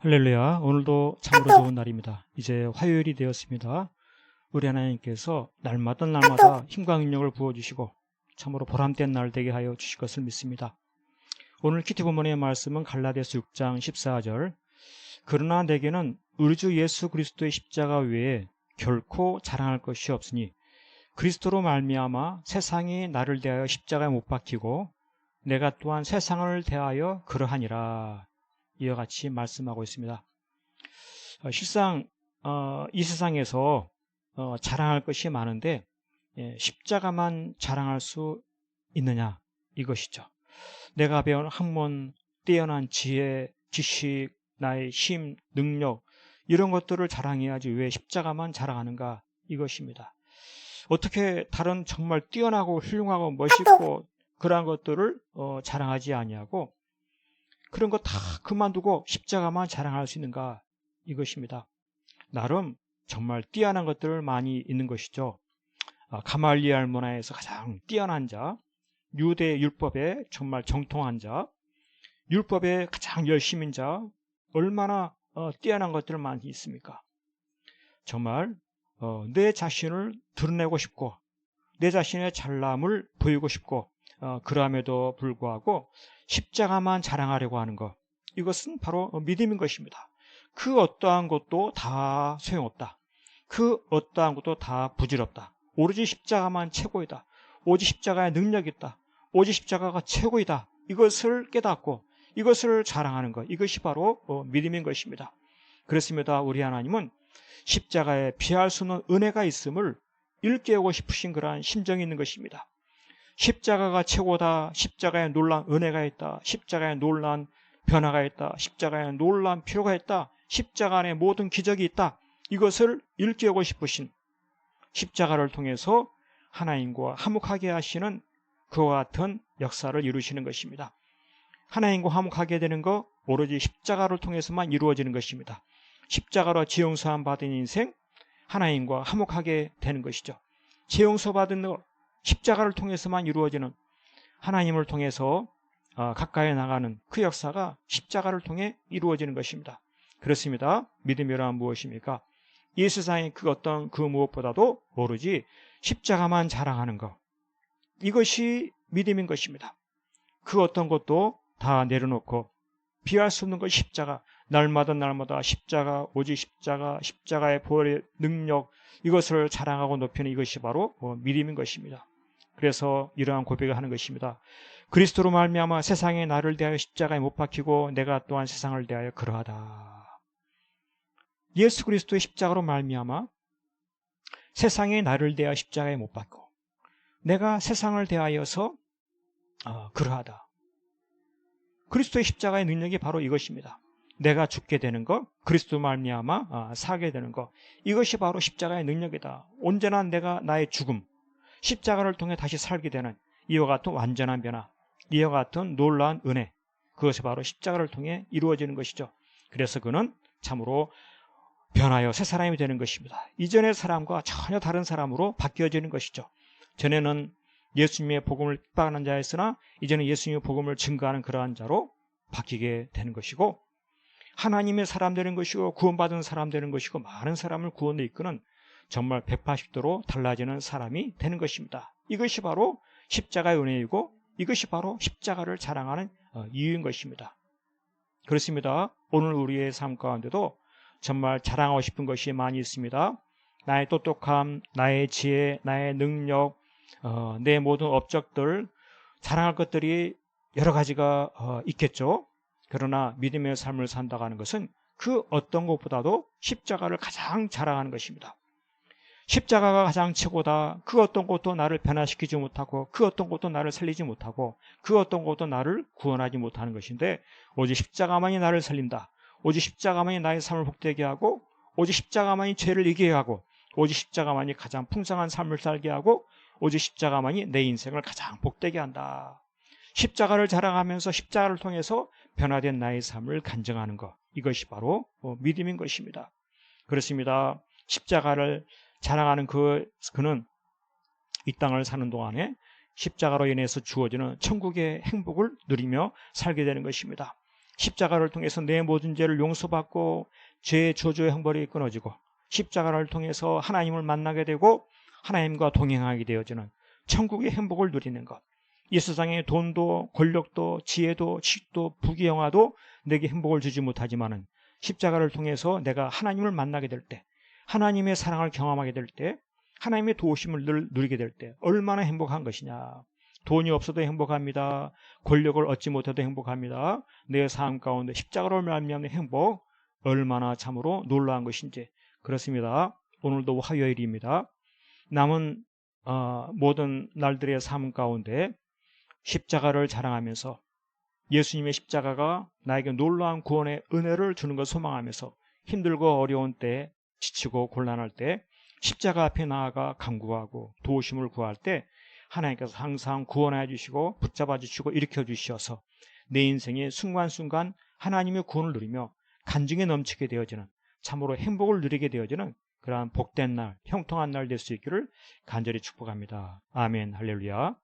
할렐루야. 오늘도 참으로 좋은 날입니다. 이제 화요일이 되었습니다. 우리 하나님께서 날마다 힘과 능력을 부어주시고 참으로 보람된 날 되게 하여 주실 것을 믿습니다. 오늘 키티 본문의 말씀은 갈라디아서 6장 14절. 그러나 내게는 우리 주 예수 그리스도의 십자가 외에 결코 자랑할 것이 없으니 그리스도로 말미암아 세상이 나를 대하여 십자가에 못 박히고 내가 또한 세상을 대하여 그러하니라. 이와 같이 말씀하고 있습니다. 실상 이 세상에서 자랑할 것이 많은데 십자가만 자랑할 수 있느냐, 이것이죠. 내가 배운 학문, 뛰어난 지혜, 지식, 나의 힘, 능력, 이런 것들을 자랑해야지 왜 십자가만 자랑하는가, 이것입니다. 어떻게 다른 정말 뛰어나고 훌륭하고 멋있고 그러한 것들을 자랑하지 아니하고 그런 거 다 그만두고 십자가만 자랑할 수 있는가, 이것입니다. 나름 정말 뛰어난 것들 많이 있는 것이죠. 가말리엘 문화에서 가장 뛰어난 자, 유대 율법에 정말 정통한 자, 율법에 가장 열심인 자, 얼마나 뛰어난 것들 많이 있습니까? 정말 내 자신을 드러내고 싶고 내 자신의 잘남을 보이고 싶고 그럼에도 불구하고 십자가만 자랑하려고 하는 것, 이것은 바로 믿음인 것입니다. 그 어떠한 것도 다 소용없다. 그 어떠한 것도 다 부질없다. 오로지 십자가만 최고이다. 오직 십자가의 능력이 있다. 오직 십자가가 최고이다. 이것을 깨닫고 이것을 자랑하는 것, 이것이 바로 믿음인 것입니다. 그렇습니다. 우리 하나님은 십자가에 피할 수 없는 은혜가 있음을 일깨우고 싶으신 그러한 심정이 있는 것입니다. 십자가가 최고다. 십자가에 놀라운 은혜가 있다. 십자가에 놀라운 변화가 있다. 십자가에 놀라운 필요가 있다. 십자가 안에 모든 기적이 있다. 이것을 일깨우고 싶으신, 십자가를 통해서 하나님과 화목하게 하시는 그와 같은 역사를 이루시는 것입니다. 하나님과 화목하게 되는 것, 오로지 십자가를 통해서만 이루어지는 것입니다. 십자가로 지용서함 받은 인생, 하나님과 화목하게 되는 것이죠. 지용서 받은 것, 십자가를 통해서만 이루어지는, 하나님을 통해서 가까이 나가는 그 역사가 십자가를 통해 이루어지는 것입니다. 그렇습니다. 믿음이란 무엇입니까? 이 세상의 그 어떤 그 무엇보다도 오로지 십자가만 자랑하는 것, 이것이 믿음인 것입니다. 그 어떤 것도 다 내려놓고 비할 수 없는 것 십자가, 날마다 십자가, 오직 십자가, 십자가의 보혈의 능력, 이것을 자랑하고 높이는 이것이 바로 믿음인 것입니다. 그래서 이러한 고백을 하는 것입니다. 그리스도로 말미암아 세상에 나를 대하여 십자가에 못 박히고 내가 또한 세상을 대하여 그러하다. 예수 그리스도의 십자가로 말미암아 세상에 나를 대하여 십자가에 못 박고 내가 세상을 대하여서 그러하다. 그리스도의 십자가의 능력이 바로 이것입니다. 내가 죽게 되는 것, 그리스도 말미암아 살게 되는 것, 이것이 바로 십자가의 능력이다. 온전한 내가 나의 죽음, 십자가를 통해 다시 살게 되는 이와 같은 완전한 변화, 이와 같은 놀라운 은혜, 그것이 바로 십자가를 통해 이루어지는 것이죠. 그래서 그는 참으로 변하여 새 사람이 되는 것입니다. 이전의 사람과 전혀 다른 사람으로 바뀌어지는 것이죠. 전에는 예수님의 복음을 핍박하는 자였으나 이제는 예수님의 복음을 증거하는 그러한 자로 바뀌게 되는 것이고, 하나님의 사람 되는 것이고 구원받은 사람 되는 것이고 많은 사람을 구원에 이끄는 정말 180도로 달라지는 사람이 되는 것입니다. 이것이 바로 십자가의 은혜이고 이것이 바로 십자가를 자랑하는 이유인 것입니다. 그렇습니다. 오늘 우리의 삶 가운데도 정말 자랑하고 싶은 것이 많이 있습니다. 나의 똑똑함, 나의 지혜, 나의 능력, 내 모든 업적들, 자랑할 것들이 여러 가지가 있겠죠. 그러나 믿음의 삶을 산다고 하는 것은 그 어떤 것보다도 십자가를 가장 자랑하는 것입니다. 십자가가 가장 최고다. 그 어떤 것도 나를 변화시키지 못하고 그 어떤 것도 나를 살리지 못하고 그 어떤 것도 나를 구원하지 못하는 것인데 오직 십자가만이 나를 살린다. 오직 십자가만이 나의 삶을 복되게 하고 오직 십자가만이 죄를 이기게 하고 오직 십자가만이 가장 풍성한 삶을 살게 하고 오직 십자가만이 내 인생을 가장 복되게 한다. 십자가를 자랑하면서 십자가를 통해서 변화된 나의 삶을 간증하는 것, 이것이 바로 믿음인 것입니다. 그렇습니다. 십자가를 자랑하는 그는 이 땅을 사는 동안에 십자가로 인해서 주어지는 천국의 행복을 누리며 살게 되는 것입니다. 십자가를 통해서 내 모든 죄를 용서받고 죄의 저주의 형벌이 끊어지고 십자가를 통해서 하나님을 만나게 되고 하나님과 동행하게 되어지는 천국의 행복을 누리는 것. 이 세상의 돈도 권력도 지혜도 식도 부귀영화도 내게 행복을 주지 못하지만은 십자가를 통해서 내가 하나님을 만나게 될 때, 하나님의 사랑을 경험하게 될 때, 하나님의 도우심을 누리게 될 때 얼마나 행복한 것이냐. 돈이 없어도 행복합니다. 권력을 얻지 못해도 행복합니다. 내 삶 가운데 십자가로 말미암는 행복 얼마나 참으로 놀라운 것인지. 그렇습니다. 오늘도 화요일입니다. 남은 모든 날들의 삶 가운데 십자가를 자랑하면서 예수님의 십자가가 나에게 놀라운 구원의 은혜를 주는 것을 소망하면서 힘들고 어려운 때, 지치고 곤란할 때 십자가 앞에 나아가 간구하고 도우심을 구할 때 하나님께서 항상 구원해 주시고 붙잡아 주시고 일으켜 주셔서 내 인생의 순간순간 하나님의 구원을 누리며 간증이 넘치게 되어지는 참으로 행복을 누리게 되어지는 그러한 복된 날, 형통한 날 될 수 있기를 간절히 축복합니다. 아멘, 할렐루야.